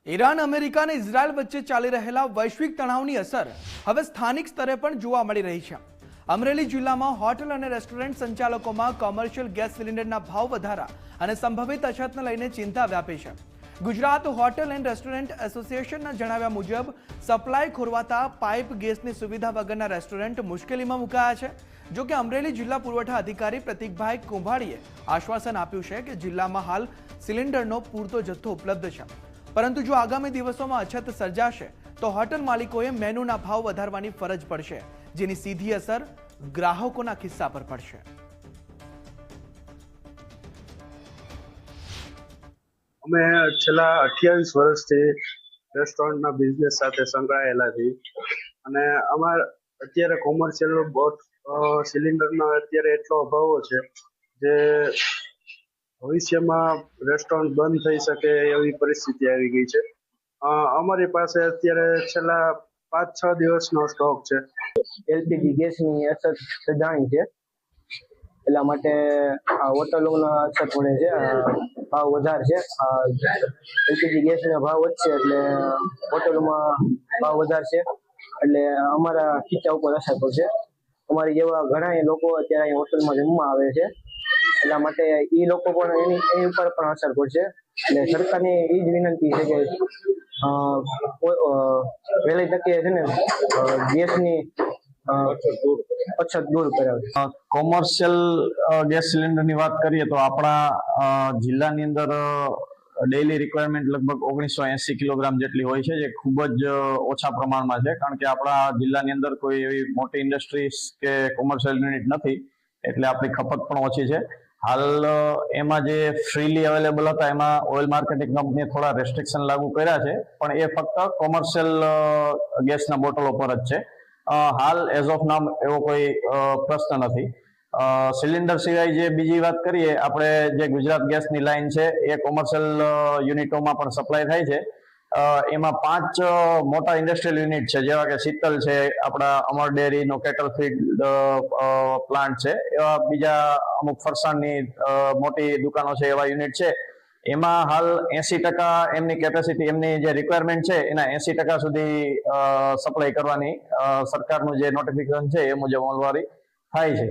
Iran, America અને Israel વચ્ચે ચાલી રહેલા વૈશ્વિક તણાવની અસર હવે સ્થાનિક સ્તરે પણ જોવા મળી રહી છે. અમરેલી જિલ્લામાં હોટલ અને રેસ્ટોરન્ટ સંચાલકોમાં કોમર્શિયલ ગેસ સિલિન્ડરના ભાવ વધારા અને સંભવિત અછતને લઈને ચિંતા વ્યાપી છે. ગુજરાત હોટલ એન્ડ રેસ્ટોરન્ટ એસોસિએશનના જણાવ્યા મુજબ સપ્લાય ખોરવાતા પાઇપ ગેસની સુવિધા વગરના રેસ્ટોરન્ટ મુશ્કેલીમાં મુકાયા છે. જો કે અમરેલી જિલ્લા પુરવઠા અધિકારી પ્રતિકભાઈ કુંભાડીએ આશ્વાસન આપ્યું છે કે જિલ્લામાં હાલ સિલિન્ડરનો પૂરતો જથ્થો ઉપલબ્ધ છે, પરંતુ જો આગામી દિવસોમાં અછત સર્જાશે તો હોટલ માલિકોએ મેનુના ભાવ વધારવાની ફરજ પડશે, જેની સીધી અસર ગ્રાહકોના ખિસ્સા પર પડશે. અમે છેલ્લા 28 વર્ષથી રેસ્ટોરન્ટના બિઝનેસ સાથે સંકળાયેલા છીએ અને અમારે અત્યારે કોમર્શિયલ સિલિન્ડરનો અત્યારે એટલો અભાવ છે જે ભવિષ્યમાં રેસ્ટોરન્ટ બંધ થઈ શકે એવી પરિસ્થિતિ આવી ગઈ છે. અમારી પાસે અત્યારે છેલ્લા 5-6 દિવસનો સ્ટોક છે. એલપીજી ગેસની અછત સર્જાણી છે, એટલા માટે હોટલોમાં અછત પડે છે, ભાવ વધારે છે. એલપીજી ગેસના ભાવ વધશે એટલે હોટલોમાં ભાવ વધારશે, એટલે અમારા ખીચા ઉપર અસર પડશે. અમારી જેવા ઘણા લોકો અત્યારે હોટલમાં જમવા આવે છે, એટલા માટે એ લોકો પણ એની ઉપર પણ અસર પડશે. એટલે સરકારની એ જ વિનંતી છે કે વહેલી તકે છે ને ગેસની અછત દૂર કરાવે. કોમર્શિયલ ગેસ સિલિન્ડરની વાત કરીએ તો આપણા જિલ્લાની અંદર ડેઇલી રિક્વાયરમેન્ટ લગભગ 1980 કિલોગ્રામ જેટલી હોય છે, જે ખૂબ જ ઓછા પ્રમાણમાં છે, કારણ કે આપણા જિલ્લાની અંદર કોઈ એવી મોટી ઇન્ડસ્ટ્રીઝ કે કોમર્શિયલ યુનિટ નથી, એટલે આપણી ખપત પણ ઓછી છે. હાલ એમાં જે ફ્રીલી અવેલેબલ હતા એમાં ઓઇલ માર્કેટિંગ કંપનીએ થોડા રેસ્ટ્રિક્શન લાગુ કર્યા છે, પણ એ ફક્ત કોમર્શિયલ ગેસના બોટલો પર જ છે. હાલ એઝ ઓફ નામ એવો કોઈ પ્રશ્ન નથી. સિલિન્ડર સિવાય જે બીજી વાત કરીએ, આપણે જે ગુજરાત ગેસની લાઈન છે એ કોમર્શિયલ યુનિટોમાં પણ સપ્લાય થાય છે. એમાં 5 મોટા ઇન્ડસ્ટ્રીયલ યુનિટ છે, જેવા કે શીતલ છે, આપણા અમર ડેરીનો કેટલ ફીડ પ્લાન્ટ છે, એવા બીજા અમુક ફરસાણની મોટી દુકાનો છે, એવા યુનિટ છે. એમાં હાલ 80% એમની કેપેસિટી, એમની જે રિક્વાયરમેન્ટ છે એના 80% સુધી સપ્લાય કરવાની સરકારનું જે નોટિફિકેશન છે એ મુજબ અમલવારી થાય છે.